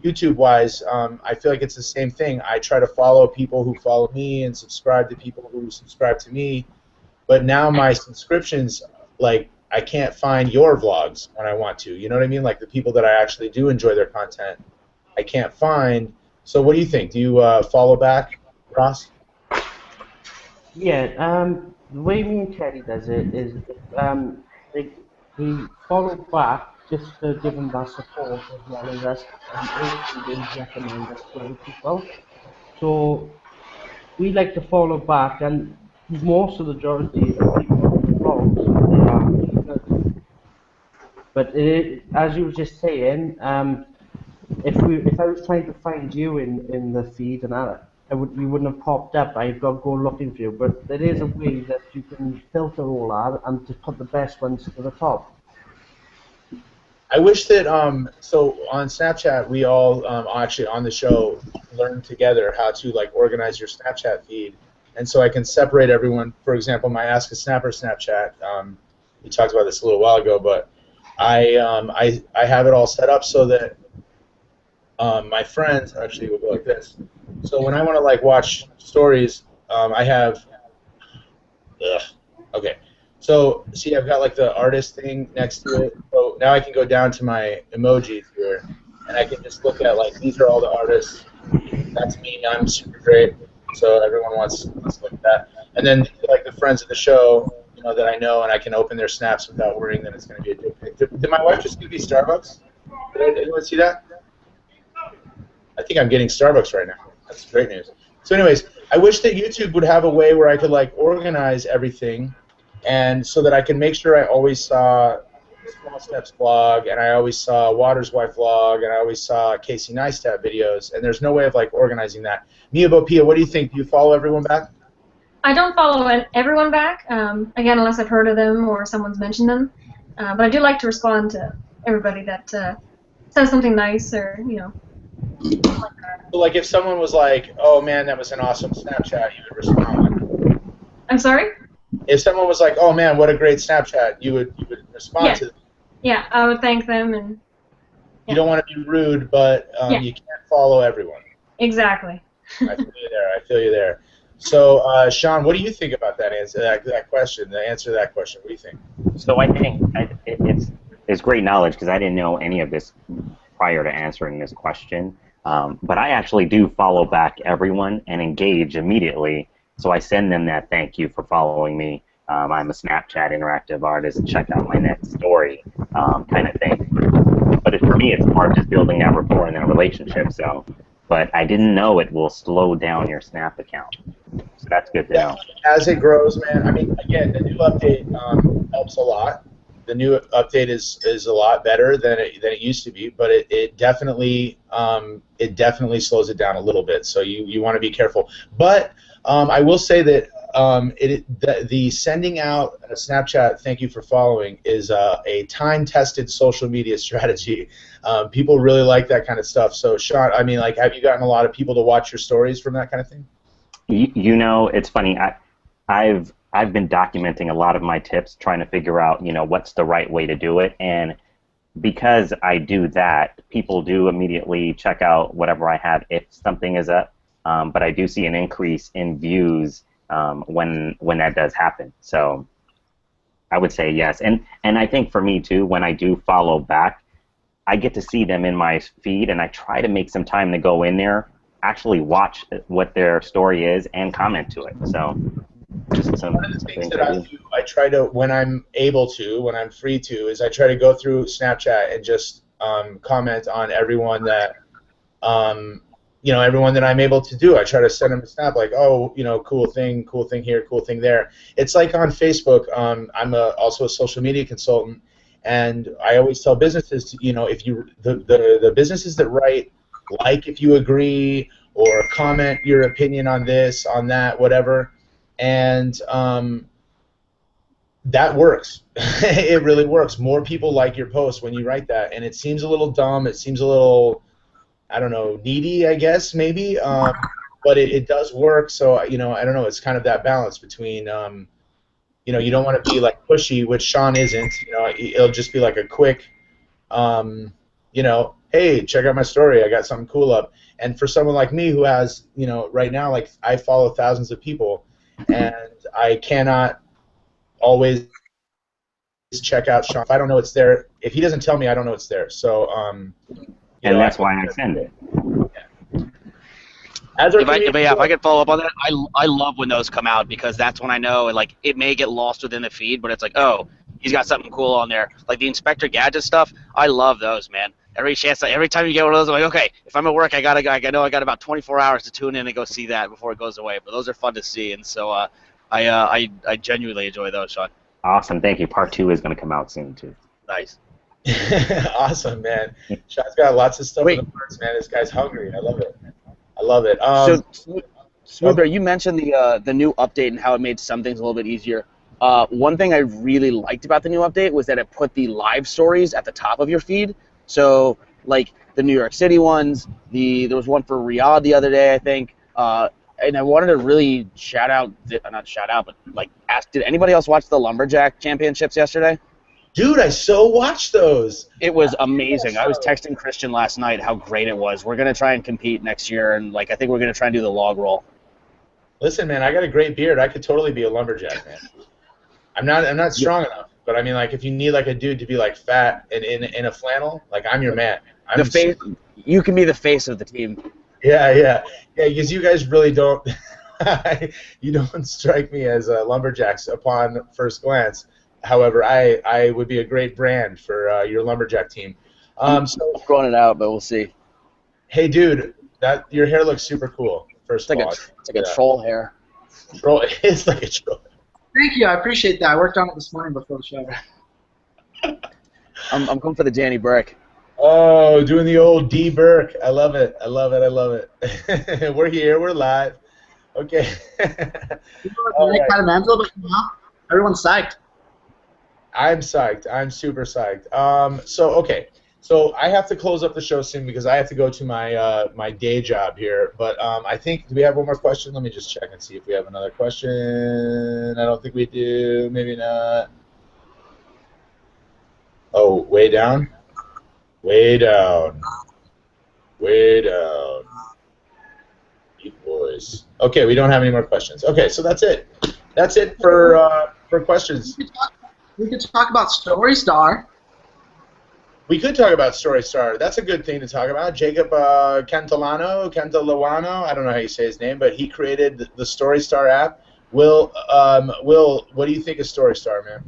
YouTube-wise? I feel like it's the same thing. I try to follow people who follow me and subscribe to people who subscribe to me. But now my subscriptions, like, I can't find your vlogs when I want to. You know what I mean? Like the people that I actually do enjoy their content, I can't find. So what do you think? Do you follow back, Ross? Yeah, the way me and Teddy does it is we follow back just to give them that support as well as us, and also they recommend us to other people. So we like to follow back, and most of the majority of people on the vlogs, they are good. But as you were just saying, if I was trying to find you in the feed and that, you wouldn't have popped up. I've got to go looking for you. But there is a way that you can filter all that and just put the best ones to the top. I wish that so on Snapchat we all actually on the show learned together how to like organize your Snapchat feed, and so I can separate everyone. For example, my Ask a Snapper Snapchat. We talked about this a little while ago, but I have it all set up so that my friends actually will go like this. So when I want to like watch stories, I have. Okay. So see, I've got like the artist thing next to it. So now I can go down to my emojis here, and I can just look at like these are all the artists. That's me. I'm super great. So everyone wants to look at that. And then like the friends of the show, you know, that I know, and I can open their snaps without worrying that it's going to be a dick pic. Did my wife just give me Starbucks? Did anyone see that? I think I'm getting Starbucks right now. That's great news. So anyways, I wish that YouTube would have a way where I could like organize everything, and so that I can make sure I always saw Small Steps vlog, and I always saw Water's Wife vlog, and I always saw Casey Neistat videos, and there's no way of like organizing that. Mia Bopia, what do you think? Do you follow everyone back? I don't follow everyone back, again, unless I've heard of them or someone's mentioned them. But I do like to respond to everybody that says something nice or, you know. So like if someone was like, oh man, that was an awesome Snapchat, you would respond. I'm sorry? If someone was like, oh man, what a great Snapchat, you would respond to them. Yeah, I would thank them. And You don't want to be rude, but you can't follow everyone. Exactly. I feel you there. I feel you there. So, Sean, what do you think about that answer? That question. The answer to that question. What do you think? So I think it's great knowledge because I didn't know any of this prior to answering this question. But I actually do follow back everyone and engage immediately. So I send them that thank you for following me. I'm a Snapchat interactive artist. Check out my next story, kind of thing. But for me, it's more just building that rapport and that relationship. So, but I didn't know it will slow down your Snap account. So that's good to know. As it grows, man. I mean, again, the new update helps a lot. The new update is a lot better than it used to be, but it definitely slows it down a little bit. So you want to be careful. But I will say that the sending out a Snapchat thank you for following is a time-tested social media strategy. People really like that kind of stuff. So Sean, I mean, like, have you gotten a lot of people to watch your stories from that kind of thing? You know, it's funny. I've been documenting a lot of my tips, trying to figure out, you know, what's the right way to do it. And because I do that, people do immediately check out whatever I have if something is up. But I do see an increase in views when that does happen. So I would say yes. And I think for me too, when I do follow back, I get to see them in my feed, and I try to make some time to go in there, actually watch what their story is, and comment to it. So just some one of the things that I do, I try to, when I'm able to, when I'm free to, is I try to go through Snapchat and just comment on everyone that you know, everyone that I'm able to do. I try to send them a snap like, oh, you know, cool thing here, cool thing there. It's like on Facebook. I'm also a social media consultant, and I always tell businesses, to, you know, if you the businesses that write like if you agree or comment your opinion on this, on that, whatever, and that works. It really works. More people like your post when you write that, and it seems a little dumb. It seems a little, I don't know, needy, I guess, maybe, but it does work. So, you know, I don't know, it's kind of that balance between, you know, you don't want to be like pushy, which Sean isn't. You know, it'll just be like a quick, you know, hey, check out my story, I got something cool up. And for someone like me who has, you know, right now, like, I follow thousands of people, and I cannot always check out Sean. If I don't know it's there, if he doesn't tell me, I don't know it's there. So, and that's why I send it. If I could follow up on that, I love when those come out, because that's when I know, like, it may get lost within the feed, but it's like, oh, he's got something cool on there. Like the Inspector Gadget stuff, I love those, man. Every time you get one of those, I'm like, okay, if I'm at work, I know I got about 24 hours to tune in and go see that before it goes away. But those are fun to see, and so I genuinely enjoy those, Sean. Awesome, thank you. Part 2 is going to come out soon too. Nice. Awesome, man. Sean's got lots of stuff in the works, man. This guy's hungry. I love it. I love it. So, Smooth Bear, you mentioned the new update and how it made some things a little bit easier. One thing I really liked about the new update was that it put the live stories at the top of your feed. So, like the New York City ones, there was one for Riyadh the other day, I think. And I wanted to really not shout out, but like ask, did anybody else watch the Lumberjack Championships yesterday? Dude, I so watched those. It was amazing. I was texting Christian last night how great it was. We're going to try and compete next year, and like I think we're going to try and do the log roll. Listen, man, I got a great beard. I could totally be a lumberjack, man. I'm not strong enough. But I mean, like, if you need like a dude to be like fat and in a flannel, like I'm your man. I'm The face. You can be the face of the team. Yeah, because you guys really don't. You don't strike me as lumberjacks upon first glance. However, I would be a great brand for your lumberjack team. So Growing it out, but we'll see. Hey, dude, that your hair looks super cool. First of all, It's like a troll hair. Troll. It's like a troll. Thank you, I appreciate that. I worked on it this morning before the show. I'm coming for the Danny Burke. Oh, doing the old D Burke. I love it. I love it. We're here. We're live. Okay. All right. Kind of mental, but everyone's psyched. I'm psyched. I'm super psyched. So I have to close up the show soon because I have to go to my my day job here. But I think, do we have one more question? Let me just check and see if we have another question. I don't think we do. Maybe not. Oh, way down. Way down. Way down. Deep boys. Okay, we don't have any more questions. Okay, so that's it. That's it for questions. We could talk about Story Star. We could talk about Story Star. That's a good thing to talk about. Jacob Cantalano, I don't know how you say his name, but he created the Story Star app. Will, what do you think of Story Star, man?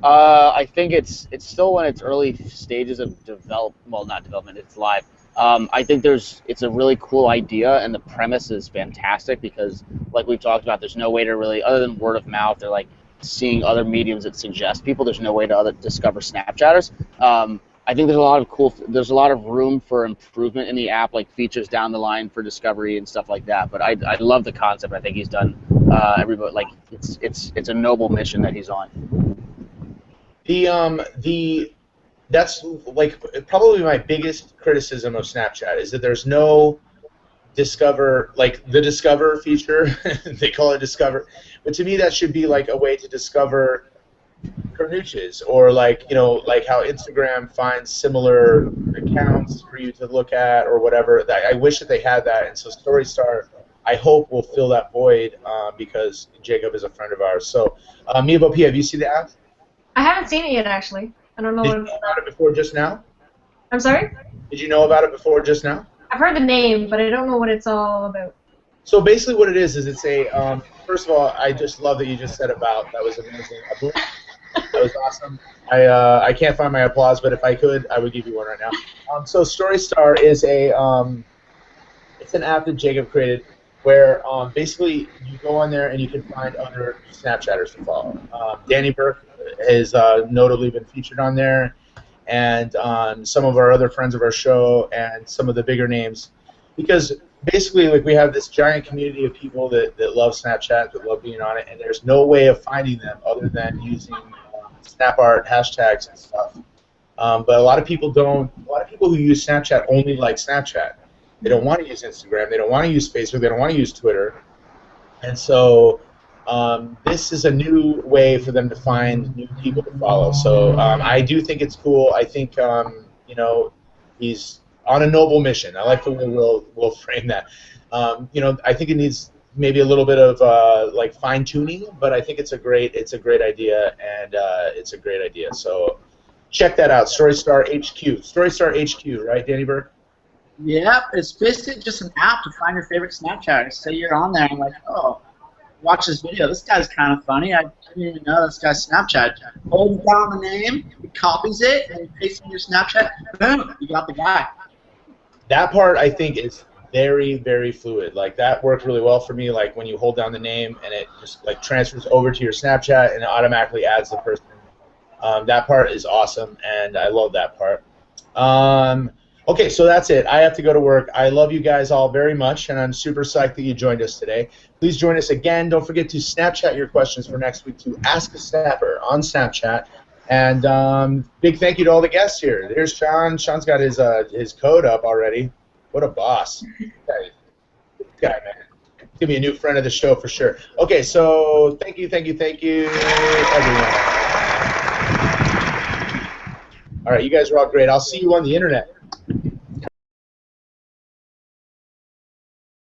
I think it's still in its early stages of not development, it's live. I think it's a really cool idea, and the premise is fantastic because, like we've talked about, there's no way to really, other than word of mouth or like seeing other mediums that suggest people, there's no way to discover Snapchatters. I think there's a lot of room for improvement in the app, like features down the line for discovery and stuff like that. But I love the concept. I think he's done everybody, like it's a noble mission that he's on. That's like probably my biggest criticism of Snapchat is that there's no discover, like the discover feature. They call it discover, but to me that should be like a way to discover Carnuches, or like, you know, like how Instagram finds similar accounts for you to look at or whatever. I wish that they had that, and so Story Star, I hope, will fill that void because Jacob is a friend of ours. So, Miabo P, have you seen the app? I haven't seen it yet, actually. I don't know. Did you know about it before just now? I'm sorry? Did you know about it before just now? I've heard the name, but I don't know what it's all about. So basically what it is it's a, first of all, I just love that you just said about. That was amazing. That was awesome. I can't find my applause, but if I could, I would give you one right now. So Story Star is it's an app that Jacob created where basically you go on there and you can find other Snapchatters to follow. Danny Burke has notably been featured on there, and some of our other friends of our show, and some of the bigger names, because basically, like, we have this giant community of people that love Snapchat, that love being on it, and there's no way of finding them other than using snap art hashtags and stuff. But a lot of people don't. A lot of people who use Snapchat only like Snapchat. They don't want to use Instagram. They don't want to use Facebook. They don't want to use Twitter. And so this is a new way for them to find new people to follow. So I do think it's cool. I think you know, he's on a noble mission. I like the way we'll frame that. You know, I think it needs maybe a little bit of like fine tuning, but I think it's a great idea, and it's a great idea. So check that out. Story Star HQ. Story Star HQ, right, Danny Burke? Yep, it's basically just an app to find your favorite Snapchatters. Say you're on there and like, oh, watch this video. This guy's kind of funny. I didn't even know this guy's Snapchat. Hold down the name, he copies it, and he pastes it in your Snapchat. Boom, you got the guy. That part, I think, is very, very fluid. Like, that worked really well for me. Like, when you hold down the name and it just like transfers over to your Snapchat and it automatically adds the person. That part is awesome, and I love that part. Okay, so that's it. I have to go to work. I love you guys all very much, and I'm super psyched that you joined us today. Please join us again. Don't forget to Snapchat your questions for next week to Ask a Snapper on Snapchat. And big thank you to all the guests here. There's Sean. Sean's got his code up already. What a boss. Good guy, man. Give me a new friend of the show for sure. Okay, so thank you, everyone. All right, you guys are all great. I'll see you on the internet.